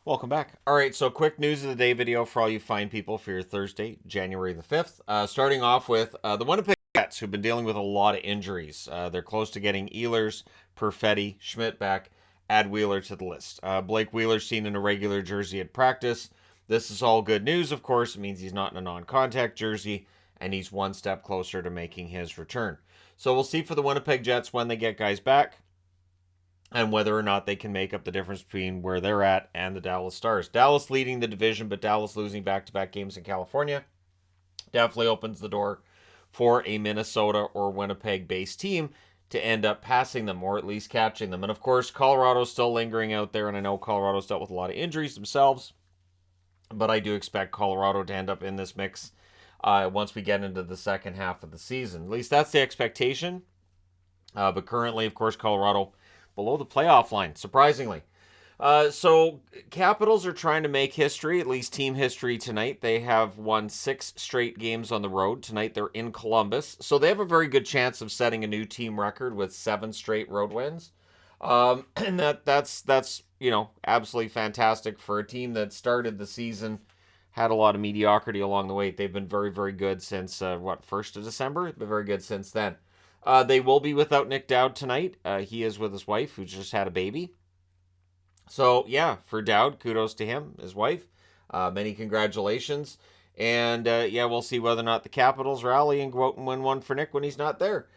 Welcome back. All right, so quick news of the day video for all you fine people for your Thursday, January the 5th. Starting off with the Winnipeg Jets, who've been dealing with a lot of injuries. They're close to getting Ehlers, Perfetti, Schmidt back. Add Wheeler to the list. Blake Wheeler seen in a regular jersey at practice. This is all good news, of course. It means he's not in a non-contact jersey, and he's one step closer to making his return. So we'll see for the Winnipeg Jets when they get guys back, and whether or not they can make up the difference between where they're at and the Dallas Stars. Dallas leading the division, but Dallas losing back-to-back games in California definitely opens the door for a Minnesota or Winnipeg-based team to end up passing them, or at least catching them. And of course, Colorado's still lingering out there, and I know Colorado's dealt with a lot of injuries themselves, but I do expect Colorado to end up in this mix once we get into the second half of the season. At least that's the expectation. But currently, of course, Colorado below the playoff line, surprisingly. So Capitals are trying to make history, at least team history tonight. They have won 6 straight games on the road. Tonight they're in Columbus. So they have a very good chance of setting a new team record with 7 straight road wins. And that's absolutely fantastic for a team that started the season, had a lot of mediocrity along the way. They've been very, very good since, 1st of December? Been very good since then. They will be without Nick Dowd tonight. He is with his wife, who just had a baby. So, yeah, for Dowd, kudos to him, his wife. Many congratulations. And, we'll see whether or not the Capitals rally and go out and win one for Nick when he's not there.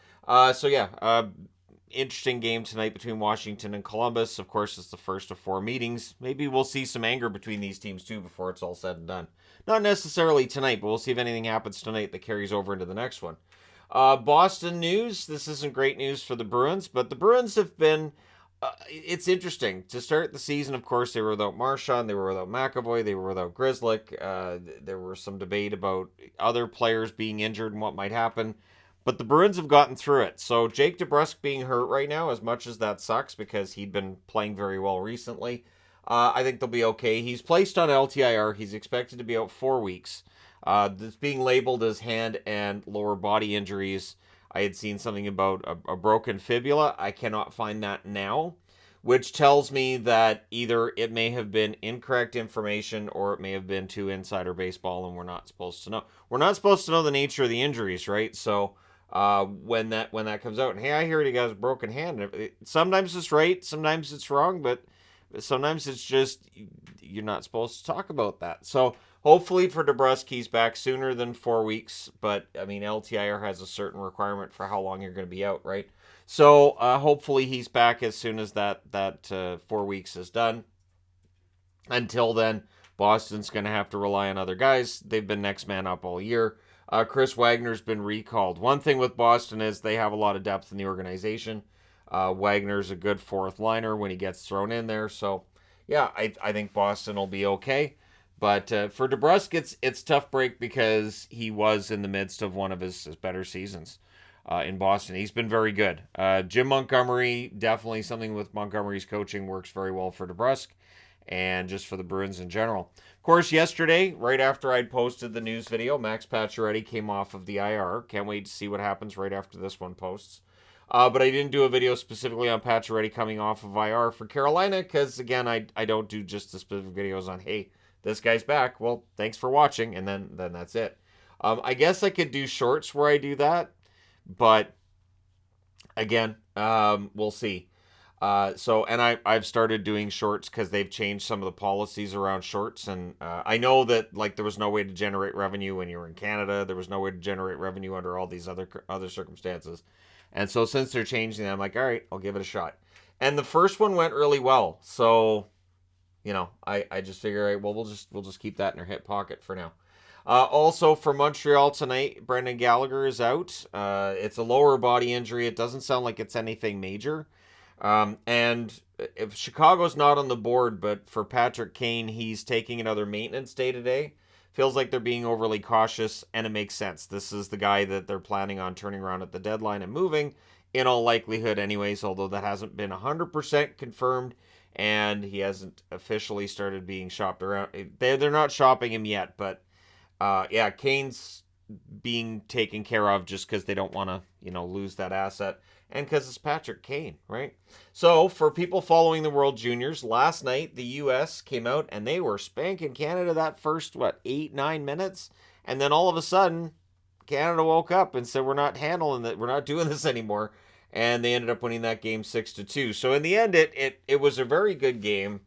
Interesting game tonight between Washington and Columbus. Of course, it's the first of 4 meetings. Maybe we'll see some anger between these teams, too, before it's all said and done. Not necessarily tonight, but we'll see if anything happens tonight that carries over into the next one. Boston news. This isn't great news for the Bruins, but the Bruins have been... it's interesting. To start the season, of course, they were without Marchand, they were without McAvoy, they were without Grzelcyk. There was some debate about other players being injured and what might happen. But the Bruins have gotten through it. So Jake DeBrusk being hurt right now, as much as that sucks because he'd been playing very well recently, I think they'll be okay. He's placed on LTIR. He's expected to be out 4 weeks. This being labeled as hand and lower body injuries. I had seen something about a broken fibula. I cannot find that now, which tells me that either it may have been incorrect information or it may have been too insider baseball, and we're not supposed to know. We're not supposed to know the nature of the injuries, right? So when that comes out, and hey, I hear he got a broken hand. Sometimes it's right, sometimes it's wrong, but sometimes it's just you're not supposed to talk about that. So hopefully for DeBrusk, he's back sooner than 4 weeks. But, I mean, LTIR has a certain requirement for how long you're going to be out, right? So hopefully he's back as soon as that 4 weeks is done. Until then, Boston's going to have to rely on other guys. They've been next man up all year. Chris Wagner's been recalled. One thing with Boston is they have a lot of depth in the organization. Wagner's a good 4th liner when he gets thrown in there. So, yeah, I think Boston will be okay. But for DeBrusk, it's tough break because he was in the midst of one of his better seasons in Boston. He's been very good. Jim Montgomery, definitely something with Montgomery's coaching works very well for DeBrusk and just for the Bruins in general. Of course, yesterday, right after I'd posted the news video, Max Pacioretty came off of the IR. Can't wait to see what happens right after this one posts. But I didn't do a video specifically on Pacioretty coming off of IR for Carolina because, again, I don't do just the specific videos on, hey, this guy's back. Well, thanks for watching, and then that's it. I guess I could do shorts where I do that, but, again, we'll see. I've started doing shorts because they've changed some of the policies around shorts, and I know that there was no way to generate revenue when you were in Canada. There was no way to generate revenue under all these other circumstances, and so since they're changing them, I'm like, all right, I'll give it a shot. And the first one went really well, so I just figure, all right, well, we'll just keep that in our hip pocket for now. Also for Montreal tonight, Brendan Gallagher is out. It's a lower body injury. It doesn't sound like it's anything major. And if Chicago's not on the board, but for Patrick Kane, he's taking another maintenance day today. Feels like they're being overly cautious, and it makes sense. This is the guy that they're planning on turning around at the deadline and moving, in all likelihood anyways, although that hasn't been 100% confirmed, and he hasn't officially started being shopped around. They're not shopping him yet, but Kane's being taken care of just because they don't want to, lose that asset. and because it's Patrick Kane, right? So, for people following the World Juniors, last night the U.S. came out and they were spanking Canada that first, 8-9 minutes? And then all of a sudden, Canada woke up and said, we're not handling that, we're not doing this anymore. And they ended up winning that game 6-2. So, in the end, it was a very good game.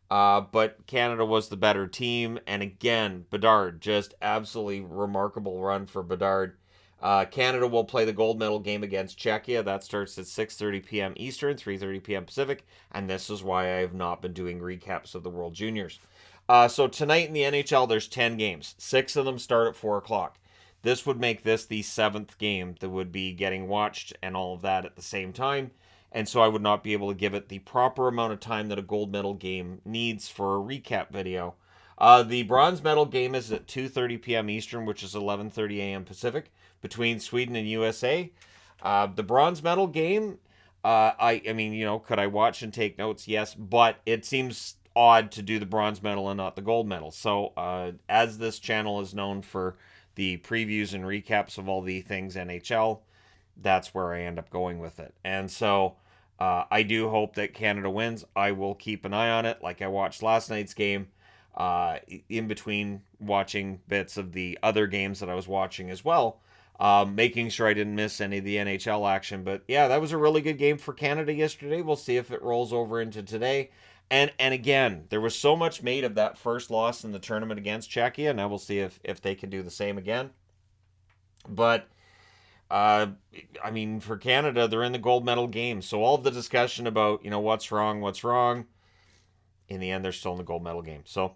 But Canada was the better team. And again, Bedard, just absolutely remarkable run for Bedard. Canada will play the gold medal game against Czechia. That starts at 6:30 p.m. Eastern, 3:30 p.m. Pacific. And this is why I have not been doing recaps of the World Juniors. So tonight in the NHL, there's 10 games. 6 of them start at 4 o'clock. This would make this the 7th game that would be getting watched and all of that at the same time. And so I would not be able to give it the proper amount of time that a gold medal game needs for a recap video. The bronze medal game is at 2:30 p.m. Eastern, which is 11:30 a.m. Pacific, between Sweden and USA. The bronze medal game, I mean, could I watch and take notes? Yes, but it seems odd to do the bronze medal and not the gold medal. So, as this channel is known for the previews and recaps of all the things NHL, that's where I end up going with it. And so I do hope that Canada wins. I will keep an eye on it like I watched last night's game, in between watching bits of the other games that I was watching as well, making sure I didn't miss any of the NHL action. But yeah, that was a really good game for Canada yesterday. We'll see if it rolls over into today. And again, there was so much made of that first loss in the tournament against Czechia. Now we'll see if they can do the same again. But I mean, for Canada, they're in the gold medal game. So all of the discussion about, what's wrong, in the end, they're still in the gold medal game. So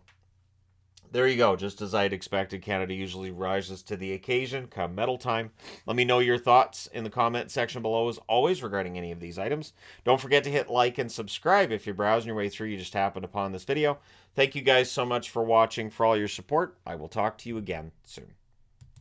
there you go. Just as I'd expected, Canada usually rises to the occasion come medal time. Let me know your thoughts in the comment section below, as always, regarding any of these items. Don't forget to hit like and subscribe if you're browsing your way through. You just happened upon this video. Thank you guys so much for watching, for all your support. I will talk to you again soon.